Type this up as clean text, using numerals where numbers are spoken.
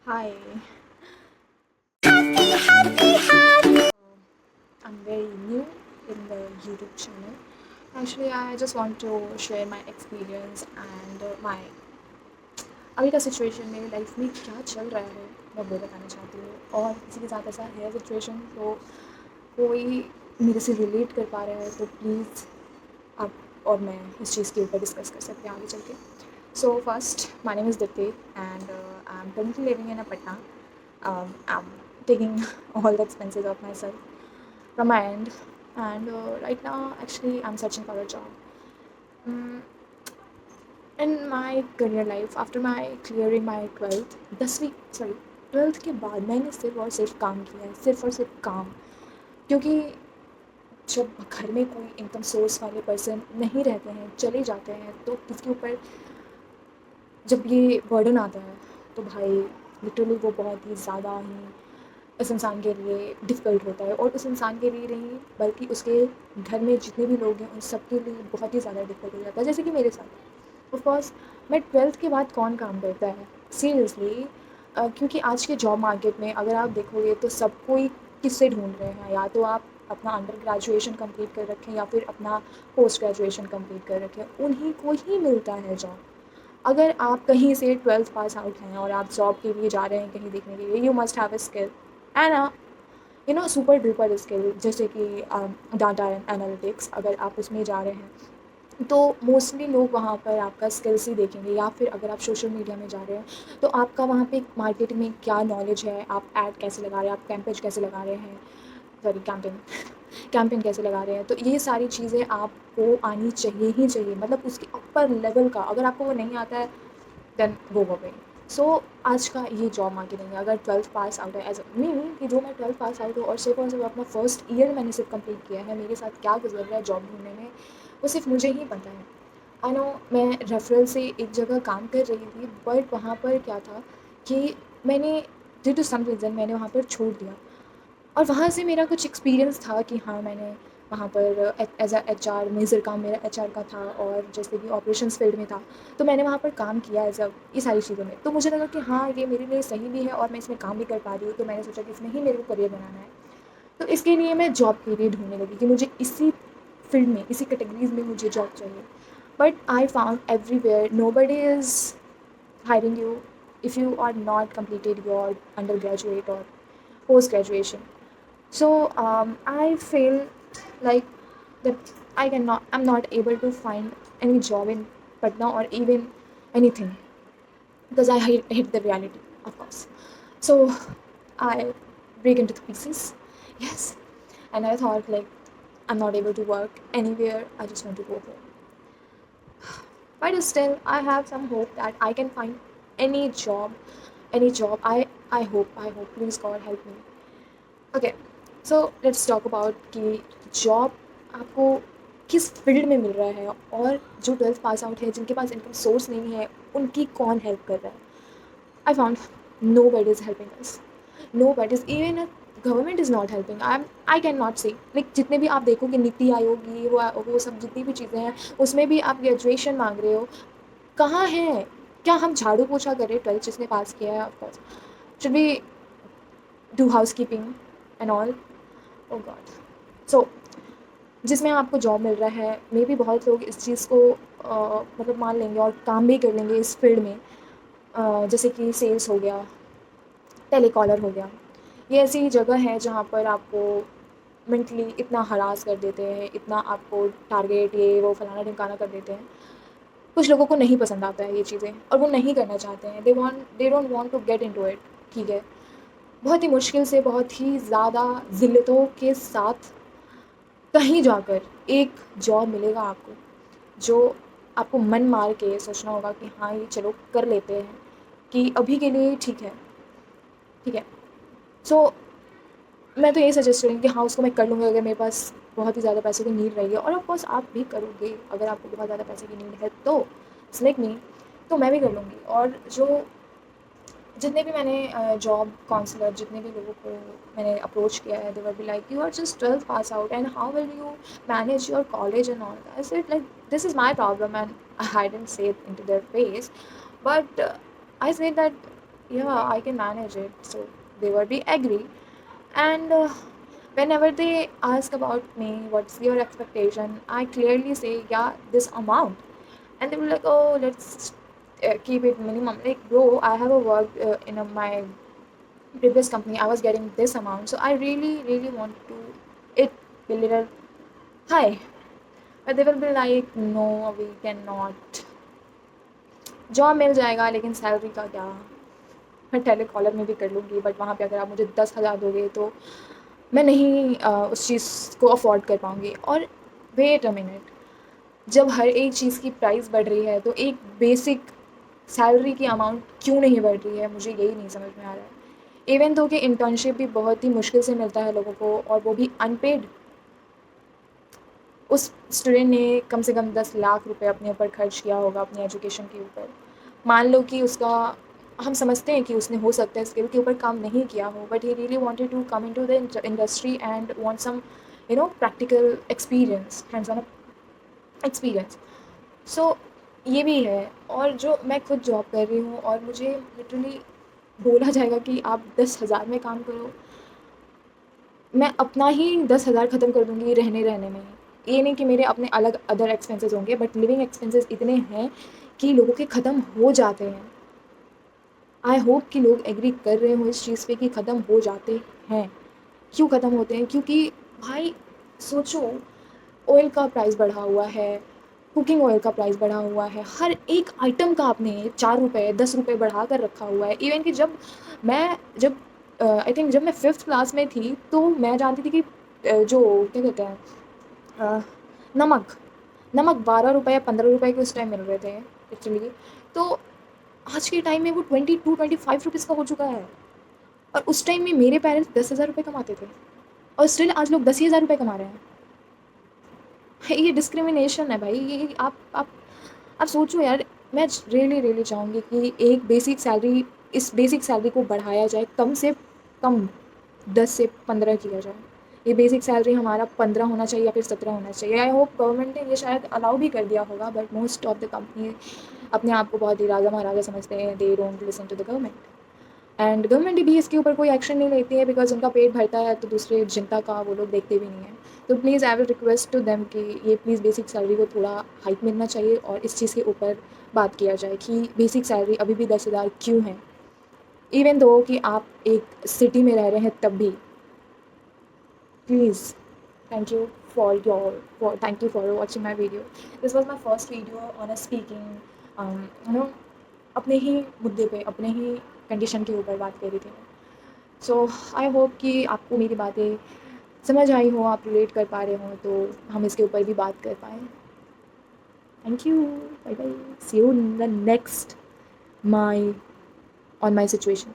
Hi, I'm very new in the YouTube channel. Actually, I just want to share my experience and my अभी का situation मेरी life में क्या चल रहा है मैं वो बताना चाहती हूँ और किसी के साथ ऐसा है सिचुएशन तो कोई मेरे से रिलेट कर पा रहा है तो प्लीज़ आप और मैं इस चीज़ के ऊपर डिस्कस कर सकते हैं आगे चल के. So first my name is Deepti and I am currently living in a Patna. I'm taking all the expenses of myself from my end, and right now actually I'm searching for a job. Mm, in my career life after my clearing my 12th 10वीं sorry 12th के बाद मैंने सिर्फ और सिर्फ काम किया है, सिर्फ और सिर्फ काम. क्योंकि जब घर में कोई इनकम सोर्स वाले पर्सन नहीं रहते हैं, चले जाते हैं, तो किसके ऊपर जब ये बर्डन आता है तो भाई लिटरली वो बहुत ही ज़्यादा ही उस इंसान के लिए डिफ़िकल्ट होता है और उस इंसान के लिए नहीं बल्कि उसके घर में जितने भी लोग हैं उन सब के लिए बहुत ही ज़्यादा डिफ़िकल्ट हो जाता है, जैसे कि मेरे साथ. ऑफ कोर्स मैं 12th के बाद कौन काम करता है सीरियसली. क्योंकि आज के जॉब मार्केट में अगर आप देखोगे तो सब कोई किससे ढूंढ रहे हैं, या तो आप अपना अंडर ग्रेजुएशन कंप्लीट कर रखें या फिर अपना पोस्ट ग्रेजुएशन कंप्लीट कर रखें, उन्हीं को ही मिलता है जॉब. अगर आप कहीं से 12th पास आउट हैं और आप जॉब के लिए जा रहे हैं कहीं देखने के लिए, you must have a skill and super duper skill, जैसे कि डाटा एनालिटिक्स. अगर आप उसमें जा रहे हैं तो मोस्टली लोग वहाँ पर आपका स्किल्स ही देखेंगे, या फिर अगर आप सोशल मीडिया में जा रहे हैं तो आपका वहाँ पे मार्केटिंग में क्या नॉलेज है, आप ऐड कैसे लगा रहे हैं, आप कैंपेज कैसे लगा रहे हैं, सॉरी कैंपेन कैंपेन कैसे लगा रहे हैं. तो ये सारी चीज़ें आपको आनी चाहिए ही चाहिए, मतलब उसके अपर लेवल का. अगर आपको वो नहीं आता है देन गो अवे. सो आज का ये जॉब मार्केटिंग है. अगर 12th पास आउट है एज मी, कि जो मैं 12th पास आउट हूँ और सिर्फ अपना फर्स्ट ईयर मैंने सिर्फ कंप्लीट किया है, मेरे साथ क्या गुजर रहा है जॉब ढूंढने में वो सिर्फ मुझे ही पता है. आई नो मैं रेफरल से एक जगह काम कर रही थी, बट वहाँ पर क्या था कि मैंने ड्यू टू सम रीज़न मैंने वहाँ पर छोड़ दिया. और वहाँ से मेरा कुछ एक्सपीरियंस था कि हाँ मैंने वहाँ पर एज अ एचआर, मेजर काम मेरा एचआर का था और जैसे कि ऑपरेशंस फील्ड में था, तो मैंने वहाँ पर काम किया एज अ ये सारी चीज़ों में. तो मुझे लगा कि हाँ ये मेरे लिए सही भी है और मैं इसमें काम भी कर पा रही हूँ, तो मैंने सोचा कि इसमें ही मेरे को करियर बनाना है. तो इसके लिए मैं जॉब के लिए ढूंढने लगी कि मुझे इसी फील्ड में, इसी कैटेगरीज में मुझे जॉब चाहिए. But I found everywhere nobody is hiring you if you are not completed your undergraduate or post graduation. So I feel like that I'm not able to find any job in Patna or even anything, because I hate the reality, of course. So I break into the pieces, yes, and I thought like I'm not able to work anywhere. I just want to go home. But still, I have some hope that I can find any job, any job. I hope. Please God help me. Okay, so let's talk about कि job आपको किस field में मिल रहा है और जो 12th pass out है जिनके पास इनकम सोर्स नहीं है उनकी कौन हेल्प कर रहा है. I found nobody is helping us, nobody is even government is not helping. I cannot say like जितने भी आप देखो कि नीति आयोग ये वो सब जितनी भी चीज़ें हैं उसमें भी आप ग्रेजुएशन मांग रहे हो. कहाँ है? क्या हम झाड़ू पोछा करें 12th जिसने पास किया है? Of course should be do housekeeping and all. Oh god. So जिसमें आपको जॉब मिल रहा है, मे बी बहुत लोग इस चीज़ को मतलब मान लेंगे और काम भी कर लेंगे इस फील्ड में. जैसे कि सेल्स हो गया, टेलीकॉलर हो गया. ये ऐसी जगह है जहाँ पर आपको मेंटली इतना हरास कर देते हैं, इतना आपको टारगेट ये वो फलाना ढिमकाना कर देते हैं. कुछ लोगों को नहीं पसंद आता है ये चीज़ें और वो नहीं करना चाहते हैं. They don't want to get into it. ठीक है, बहुत ही मुश्किल से, बहुत ही ज़्यादा ज़िल्लतों के साथ कहीं जाकर एक जॉब मिलेगा आपको, जो आपको मन मार के सोचना होगा कि हाँ ये चलो कर लेते हैं, कि अभी के लिए ठीक है. ठीक है. सो मैं तो यही सजेस्ट करूँगी कि हाँ उसको मैं कर लूँगी अगर मेरे पास बहुत ही ज़्यादा पैसों की नीड रही है. और ऑफकोर्स आप भी करोगे अगर आपको बहुत ज़्यादा पैसे की नीड है तो लाइक मी, तो मैं भी कर लूँगी. और जो जितने भी मैंने जॉब काउंसलर जितने भी लोगों को मैंने अप्रोच किया है, they were be like you are just 12th pass out and how will you manage your college and all. I said like this is my problem and I didn't say it into their face, but I said that yeah, I can manage it. So they would be agree. And whenever they ask about me, what's your expectation, I clearly say, yeah, this amount. And they were like, oh, let's keep it minimum. Like, bro, I have a work in my previous company, I was getting this amount. So I really, really want to it be little high. But they will be like, no, we cannot. Job मिल जाएगा लेकिन salary का क्या, मैं telecaller में भी कर लूँगी, बट वहाँ पे अगर आप मुझे 10,000 दोगे तो मैं नहीं उस चीज़ को अफोर्ड कर पाऊँगी। और वेट अ मिनट, जब हर एक चीज़ की प्राइस बढ़ रही है तो एक बेसिक सैलरी की अमाउंट क्यों नहीं बढ़ रही है, मुझे यही नहीं समझ में आ रहा है। इवन तो कि इंटर्नशिप भी बहुत ही मुश्किल से मिलता है लोगों को, और वो भी अनपेड। उस स्टूडेंट ने कम से कम 10 लाख रुपए अपने ऊपर खर्च किया होगा अपनी एजुकेशन के ऊपर। मान लो कि उसका, हम समझते हैं कि उसने हो सकता है स्किल के ऊपर काम नहीं किया हो, but he really wanted to come into the industry and want some practical experience, hands on experience. So ये भी है। और जो मैं खुद जॉब कर रही हूँ और मुझे लिटरली बोला जाएगा कि आप 10,000 में काम करो, मैं अपना ही 10,000 ख़त्म कर दूँगी रहने रहने में। ये नहीं कि मेरे अपने अलग अदर एक्सपेंसेस होंगे, बट लिविंग एक्सपेंसेस इतने हैं कि लोगों के ख़त्म हो जाते हैं। आई होप कि लोग एग्री कर रहे हो इस चीज़ पे कि ख़त्म हो जाते हैं। क्यों ख़त्म होते हैं? क्योंकि भाई सोचो, ऑयल का प्राइस बढ़ा हुआ है, कुकिंग ऑयल का प्राइस बढ़ा हुआ है, हर एक आइटम का आपने 4 रुपए 10 रुपए बढ़ा कर रखा हुआ है। इवन कि जब आई थिंक जब मैं 5th क्लास में थी तो मैं जानती थी कि जो क्या कहते हैं, अ, नमक नमक 12 रुपए या 15 रुपए के उस टाइम मिल रहे थे एक्चुअली। तो आज के टाइम में वो 22-25 रुपीज़ का हो चुका है। और उस टाइम में मेरे पेरेंट्स 10,000 रुपये कमाते थे, और स्टिल आज लोग 10,000 रुपये कमा रहे हैं। ये डिस्क्रिमिनेशन है भाई। ये आप सोचो यार। मैं रियली रियली चाहूँगी कि एक बेसिक सैलरी, इस बेसिक सैलरी को बढ़ाया जाए, कम से कम 10 से 15 किया जाए। ये बेसिक सैलरी हमारा 15 होना चाहिए या फिर 17 होना चाहिए। आई होप गवर्नमेंट ने ये शायद अलाउ भी कर दिया होगा, but most of the company अपने आप को बहुत ही राजा महाराजा समझते हैं। They don't listen to the government. And government भी इसके ऊपर कोई एक्शन नहीं लेती है, बिकॉज उनका पेट भरता है तो दूसरे जनता का वो लोग देखते भी नहीं हैं। तो please I will request to them कि ये प्लीज़ बेसिक सैलरी को थोड़ा हाइक मिलना चाहिए, और इस चीज़ के ऊपर बात किया जाए कि बेसिक सैलरी अभी भी 10,000 क्यों है, इवन दो कि आप एक सिटी में रह रहे हैं तब भी। Please, thank you thank you for watching my video. This was my first video on a speaking, you know, अपने ही मुद्दे पे, अपने ही कंडीशन के ऊपर बात करी थी। सो आई होप कि आपको मेरी बातें समझ आई हो, आप रिलेट कर पा रहे हो, तो हम इसके ऊपर भी बात कर पाएँ। Thank you, bye bye, see you in the next my on my situation.